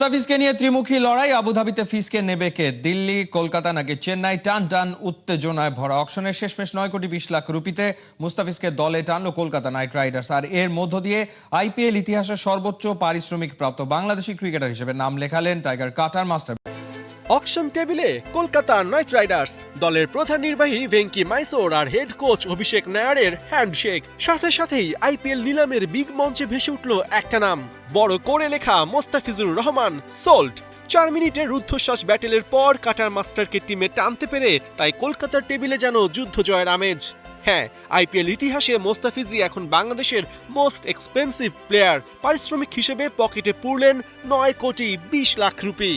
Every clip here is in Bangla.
মুস্তাফিজকে নিয়ে ত্রিমুখী লড়াই। আবুধাবিতে ফিসকে নেবে কে? দিল্লি, কলকাতা নাকি চেন্নাই? টান টান উত্তেজনায় ভরা অকশনের শেষমেশ 9,20,00,000 রুপিতে মুস্তাফিজকে দলে টানলো কলকাতা নাইট রাইডার্স। আর এর মধ্য দিয়ে আইপিএল ইতিহাসের সর্বোচ্চ পারিশ্রমিক প্রাপ্ত বাংলাদেশি ক্রিকেটার হিসেবে নাম লেখালেন টাইগার কাটার মাস্টার। অকশন টেবিলে কলকাতা নাইট রাইডার্স দলের প্রধান নির্বাহী ভেঙ্কি মাইসোর আর হেড কোচ অভিষেক নায়ারের হ্যান্ডশেক। সাথে সাথেই আইপিএল নিলামের বিগ মঞ্চে ভেসে উঠল একটা নাম, বড় করে লেখা মোস্তাফিজুর রহমান সোল্ড। 4 মিনিটের রুদ্ধশ্বাস ব্যাটেলের পর কাটার মাস্টারকে টিমে টানতে পেরে তাই কলকাতার টেবিলে যেন যুদ্ধ জয়ের আমেজ। হ্যাঁ, আইপিএল ইতিহাসে মোস্তাফিজই এখন বাংলাদেশের মোস্ট এক্সপেন্সিভ প্লেয়ার। পারিশ্রমিক হিসেবে পকেটে পুরলেন 9,20,00,000 রুপি।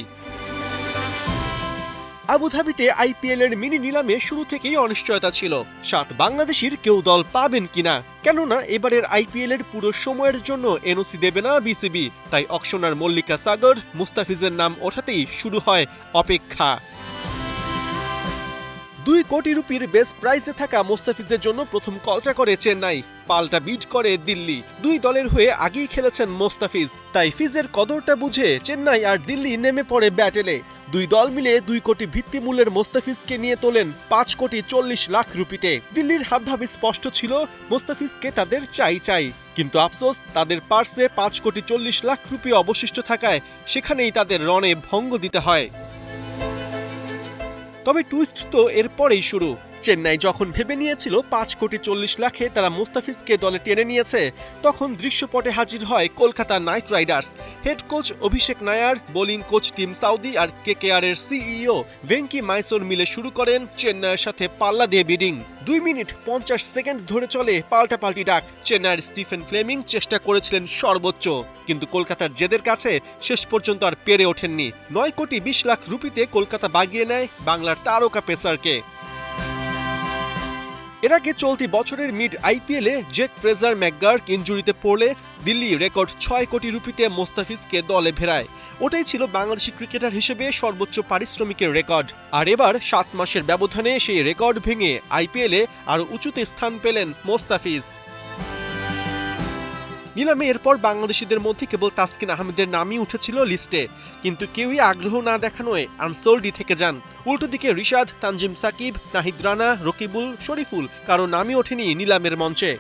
আবুধাবিতে আইপিএল এর মিনি নিলামে শুরু থেকেই অনিশ্চয়তা ছিল 7 বাংলাদেশির কেউ দল পাবেন কিনা, কেননা এবারের আইপিএল এর পুরো সময়ের জন্য এনওসি দেবে না বিসিবি। তাই অকশনার মল্লিকা সাগর মুস্তাফিজের নাম ওঠাতেই শুরু হয় অপেক্ষা। 2 কোটি রুপির বেস্ট প্রাইসে থাকা মোস্তাফিজের জন্য প্রথম কলটা করে চেন্নাই, পাল্টা বিট করে দিল্লি। 2 দলের হয়ে আগেই খেলেছেন মোস্তাফিজ, তাই ফিজের কদরটা বুঝে চেন্নাই আর দিল্লি নেমে পড়ে ব্যাটেলে। 2 দল মিলে 2 কোটি ভিত্তিমূল্যের মোস্তাফিজকে নিয়ে তোলেন 5,40,00,000 রুপিতে। দিল্লির হাবভাবি স্পষ্ট ছিল, মোস্তাফিজকে তাদের চাই। কিন্তু আফসোস, তাদের পার্সে 5,40,00,000 রুপি অবশিষ্ট থাকায় সেখানেই তাদের রণে ভঙ্গ দিতে হয়। তবে টুইস্ট তো এরপরেই শুরু। চেন্নাই যখন ভেবে নিয়েছিল 5,40,00,000-এ তারা মুস্তাফিজকে দলে টেনে নিয়েছে, তখন দৃশ্যপটে হাজির হয় Kolkata knight riders. Head coach Abhishek Nayar, bowling coach Tim Southee আর কেকেআর এর সিইও ভেঙ্কি মাইসোর মিলে শুরু করেন চেন্নাইয়ের সাথে পাল্লা দিয়ে বিডিং। 2 মিনিট 50 সেকেন্ড ধরে চলে পাল্টাপাল্টি ডাক। চেন্নাইয়ের স্টিফেন ফ্লেমিং চেষ্টা করেছিলেন সর্বোচ্চ, কিন্তু কলকাতার জেদের কাছে শেষ পর্যন্ত আর পেরে ওঠেননি। 9,20,00,000 রুপিতে কলকাতা বাগিয়ে নেয় বাংলার তারকা পেসারকে। এর আগে চলতি বছরের মিড আইপিএলে জেক ফ্রেজার ম্যাকগার্ক ইনজুরিতে পড়লে দিল্লি রেকর্ড 6 কোটি রুপিতে মোস্তাফিজকে দলে ফেরায়। ওটাই ছিল বাংলাদেশি ক্রিকেটার হিসেবে সর্বোচ্চ পারিশ্রমিকের রেকর্ড। আর এবার 7 মাসের ব্যবধানে সেই রেকর্ড ভেঙে আইপিএলে আরও উঁচুতে স্থান পেলেন মোস্তাফিজ। নিলামে এরপর বাংলাদেশিদের মধ্যে কেবল তাসকিন আহমেদের নামই উঠেছিল লিস্টে, কিন্তু কেউই আগ্রহ না দেখানোয় আনসোল্ডই থেকে যান। উল্টো দিকে রিশাদ, তানজিম সাকিব, নাহিদ রানা, রকিবুল, শরীফুল কারো নামই ওঠেনি নিলামের মঞ্চে।